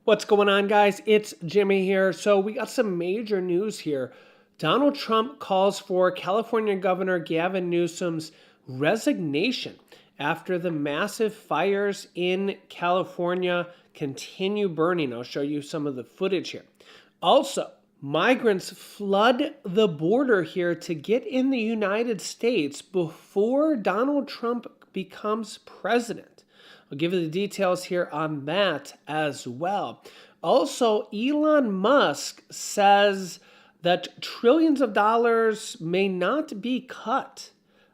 What's going on, guys? It's Jimmy here. So we got some major news here. Donald Trump calls for California Governor Gavin Newsom's resignation after the massive fires in California continue burning. I'll show you some of the footage here. Also, migrants flood the border here to get in the United States before Donald Trump becomes president. I'll give you the details here on that as well. Also, Elon Musk says that trillions of dollars may not be cut.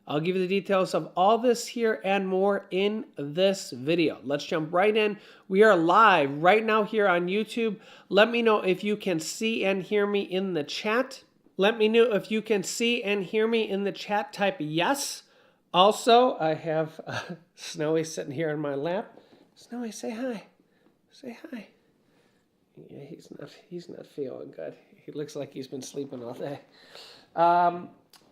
I'll give you the details of all this here and more in this video. Let's jump right in. We are live right now here on YouTube. Let me know if you can see and hear me in the chat. Let me know if you can see and hear me in the chat. Type yes. Also, I have Snowy sitting here in my lap. Snowy, say hi. Say hi. Yeah, he's not feeling good. He looks like he's been sleeping all day.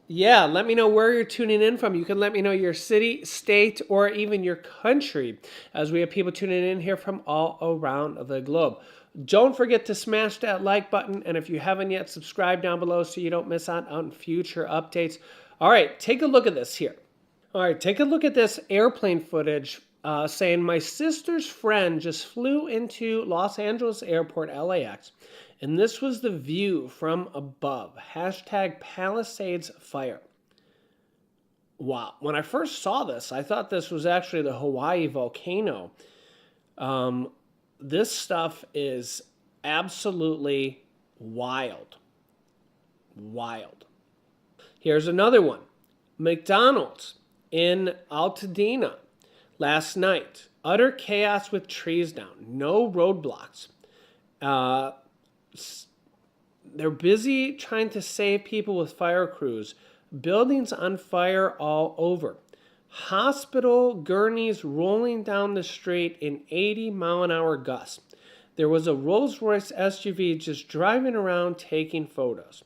Yeah, let me know where you're tuning in from. You can let me know your city, state, or even your country, as we have people tuning in here from all around the globe. Don't forget to smash that like button, and if you haven't yet, subscribe down below so you don't miss out on future updates. All right, take a look at this here. All right, take a look at this airplane footage saying my sister's friend just flew into Los Angeles Airport, LAX, and this was the view from above. Hashtag Palisades fire. Wow. When I first saw this, I thought this was actually the Hawaii volcano. This stuff is absolutely wild. Wild. Here's another one. McDonald's in Altadena last night. Utter chaos with trees down. No roadblocks. They're busy trying to save people with fire crews. Buildings on fire all over. Hospital gurneys rolling down the street in 80-mile-an-hour gusts. There was a Rolls-Royce SUV just driving around taking photos.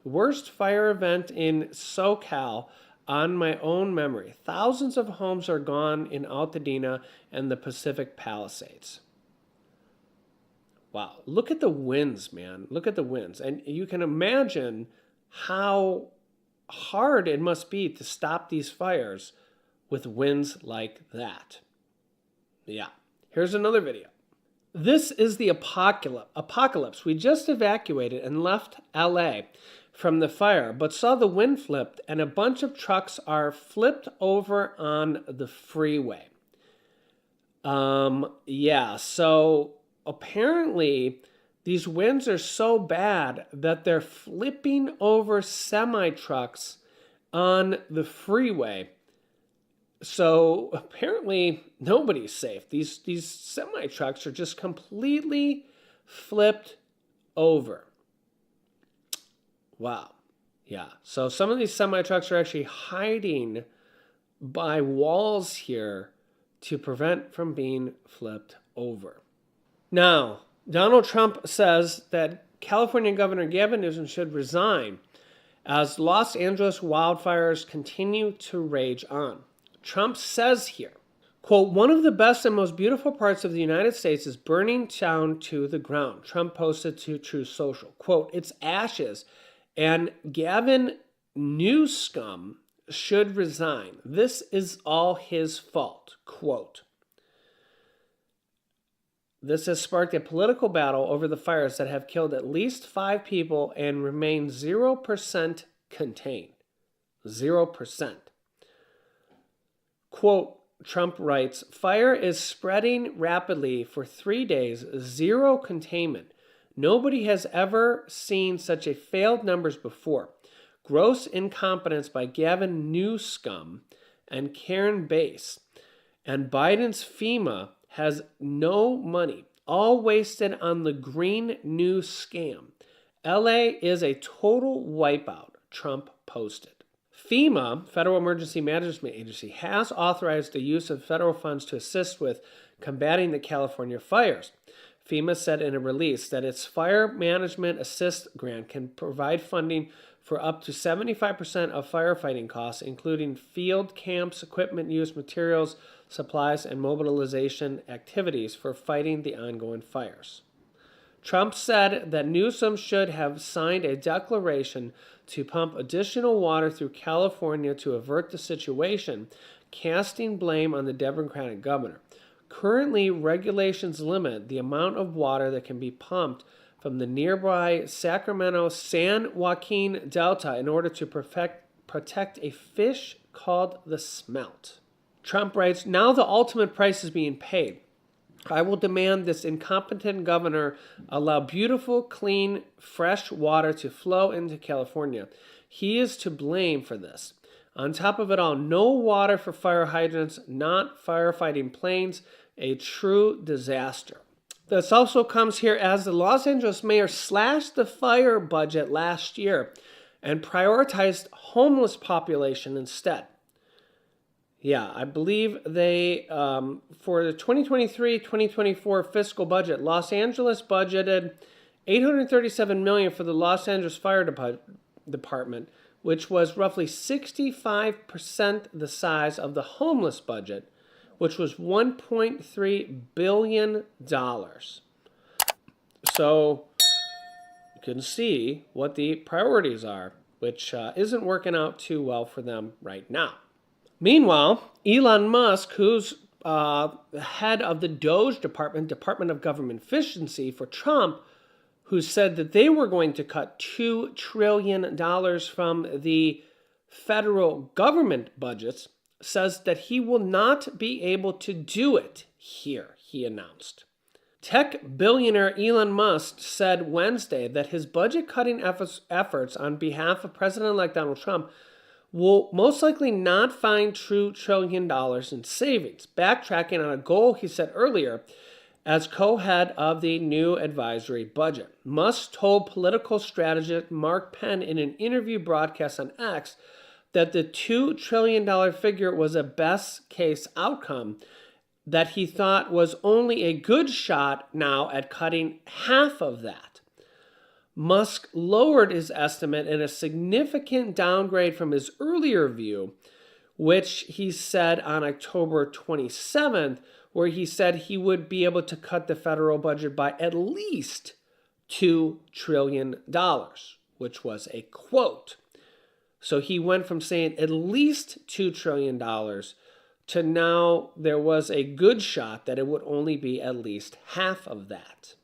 Worst fire event in SoCal on my own memory. Thousands of homes are gone in Altadena and the Pacific Palisades. Wow, look at the winds, man. Look at the winds. And you can imagine how hard it must be to stop these fires with winds like that. Yeah, here's another video. This is the apocalypse. We just evacuated and left LA from the fire, but saw the wind flipped and a bunch of trucks are flipped over on the freeway. Yeah, so apparently these winds are so bad that they're flipping over semi-trucks on the freeway. So apparently nobody's safe. These semi-trucks are just completely flipped over. Wow. Yeah. So some of these semi-trucks are actually hiding by walls here to prevent from being flipped over. Now, Donald Trump says that California Governor Gavin Newsom should resign as Los Angeles wildfires continue to rage on. Trump says here, quote, one of the best and most beautiful parts of the United States is burning down to the ground. Trump posted to Truth Social. Quote, it's ashes. And Gavin Newsom should resign. This is all his fault. Quote. This has sparked a political battle over the fires that have killed at least 5 people and remain 0% contained. 0%. Quote, Trump writes, fire is spreading rapidly for 3 days, 0 containment. Nobody has ever seen such a failed numbers before. Gross incompetence by Gavin Newsom and Karen Bass. And Biden's FEMA has no money, all wasted on the Green New scam. LA is a total wipeout, Trump posted. FEMA, Federal Emergency Management Agency, has authorized the use of federal funds to assist with combating the California fires. FEMA said in a release that its Fire Management Assist grant can provide funding for up to 75% of firefighting costs, including field camps, equipment use, materials, supplies, and mobilization activities for fighting the ongoing fires. Trump said that Newsom should have signed a declaration to pump additional water through California to avert the situation, casting blame on the Democratic governor. Currently, regulations limit the amount of water that can be pumped from the nearby Sacramento-San Joaquin Delta in order to protect a fish called the smelt. Trump writes, "Now the ultimate price is being paid. I will demand this incompetent governor allow beautiful, clean, fresh water to flow into California. He is to blame for this. On top of it all, no water for fire hydrants, not firefighting planes, a true disaster." This also comes here as the Los Angeles mayor slashed the fire budget last year and prioritized homeless population instead. Yeah, I believe they, for the 2023-2024 fiscal budget, Los Angeles budgeted $837 million for the Los Angeles Fire Department, which was roughly 65% the size of the homeless budget, which was $1.3 billion. So you can see what the priorities are, which isn't working out too well for them right now. Meanwhile, Elon Musk, who's head of the DOGE Department of Government Efficiency for Trump, who said that they were going to cut $2 trillion from the federal government budgets, says that he will not be able to do it here, he announced. Tech billionaire Elon Musk said Wednesday that his budget-cutting efforts on behalf of President-elect Donald Trump will most likely not find $2 trillion in savings, backtracking on a goal he set earlier as co-head of the new advisory budget. Musk told political strategist Mark Penn in an interview broadcast on X that the $2 trillion figure was a best-case outcome, that he thought was only a good shot now at cutting half of that. Musk lowered his estimate in a significant downgrade from his earlier view, which he said on October 27th, where he said he would be able to cut the federal budget by at least $2 trillion, which was a quote. So he went from saying at least $2 trillion to now there was a good shot that it would only be at least half of that.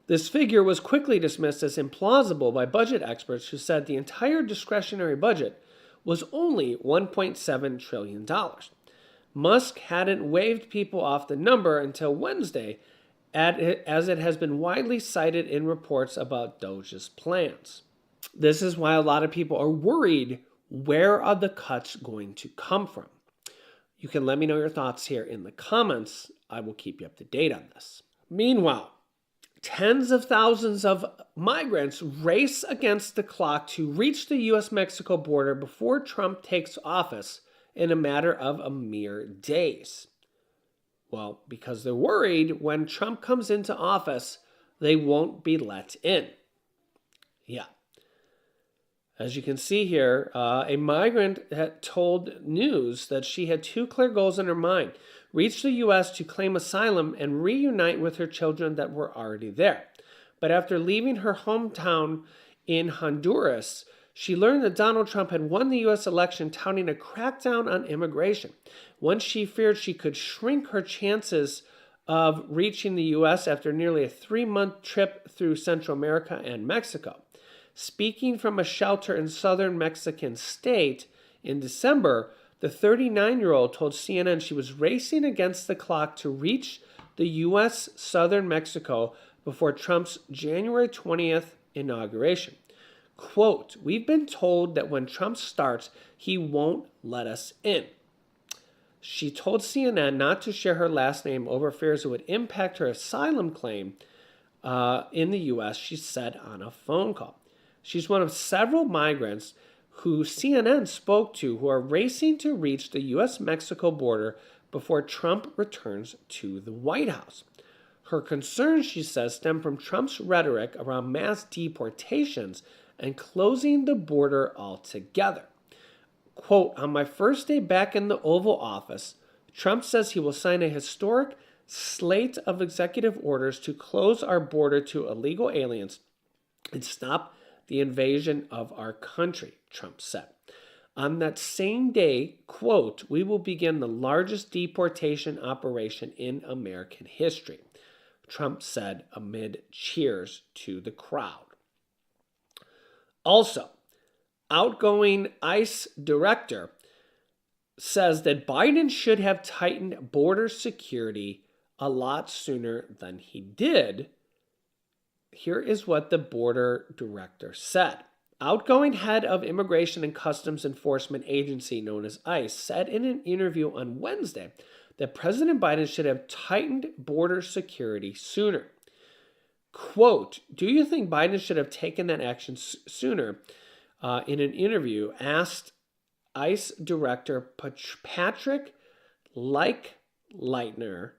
This figure was quickly dismissed as implausible by budget experts who said the entire discretionary budget was only $1.7 trillion. Musk hadn't waved people off the number until Wednesday, as it has been widely cited in reports about DOGE's plans. This is why a lot of people are worried, where are the cuts going to come from? You can let me know your thoughts here in the comments. I will keep you up to date on this. Meanwhile, tens of thousands of migrants race against the clock to reach the U.S.-Mexico border before Trump takes office in a matter of a mere days. Well, because they're worried when Trump comes into office, they won't be let in. Yeah. As you can see here, a migrant had told News that she had two clear goals in her mind: reach the U.S. to claim asylum and reunite with her children that were already there. But after leaving her hometown in Honduras, she learned that Donald Trump had won the U.S. election, touting a crackdown on immigration. Once she feared she could shrink her chances of reaching the U.S. after nearly a 3-month trip through Central America and Mexico. Speaking from a shelter in southern Mexican state in December, the 39-year-old told CNN she was racing against the clock to reach the U.S. southern Mexico before Trump's January 20th inauguration. Quote, "We've been told that when Trump starts, he won't let us in." She told CNN not to share her last name over fears it would impact her asylum claim in the U.S., she said on a phone call. She's one of several migrants who CNN spoke to who are racing to reach the U.S.-Mexico border before Trump returns to the White House. Her concerns, she says, stem from Trump's rhetoric around mass deportations and closing the border altogether. Quote, "On my first day back in the Oval Office, Trump says he will sign a historic slate of executive orders to close our border to illegal aliens and stop the invasion of our country, Trump said. On that same day, quote, we will begin the largest deportation operation in American history, Trump said amid cheers to the crowd. Also, outgoing ICE director says that Biden should have tightened border security a lot sooner than he did. Here is what the border director said. Outgoing head of Immigration and Customs Enforcement Agency, known as ICE, said in an interview on Wednesday that President Biden should have tightened border security sooner. Quote, do you think Biden should have taken that action sooner? In an interview, asked ICE Director Patrick Leitner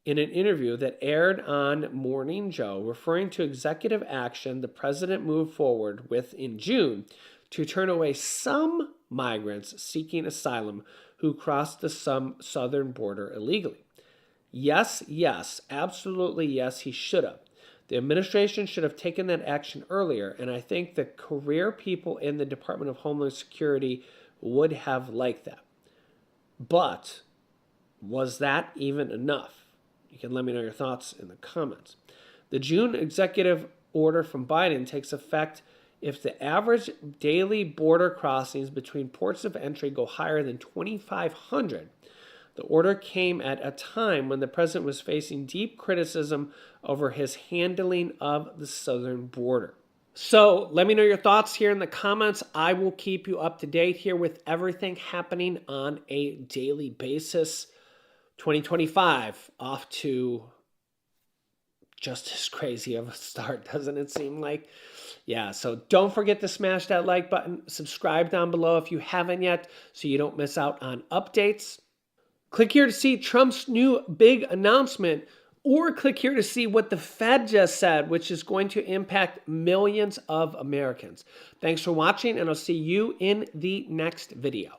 in an interview that aired on Morning Joe, referring to executive action the president moved forward with in June to turn away some migrants seeking asylum who crossed the southern border illegally. Yes, absolutely yes, he should have. The administration should have taken that action earlier, and I think the career people in the Department of Homeland Security would have liked that. But was that even enough? You can let me know your thoughts in the comments. The June executive order from Biden takes effect if the average daily border crossings between ports of entry go higher than 2,500. The order came at a time when the president was facing deep criticism over his handling of the southern border. So let me know your thoughts here in the comments. I will keep you up to date here with everything happening on a daily basis. 2025 off to just as crazy of a start, doesn't it seem like? Yeah, so don't forget to smash that like button. Subscribe down below if you haven't yet so you don't miss out on updates. Click here to see Trump's new big announcement, or click here to see what the Fed just said, which is going to impact millions of Americans. Thanks for watching, and I'll see you in the next video.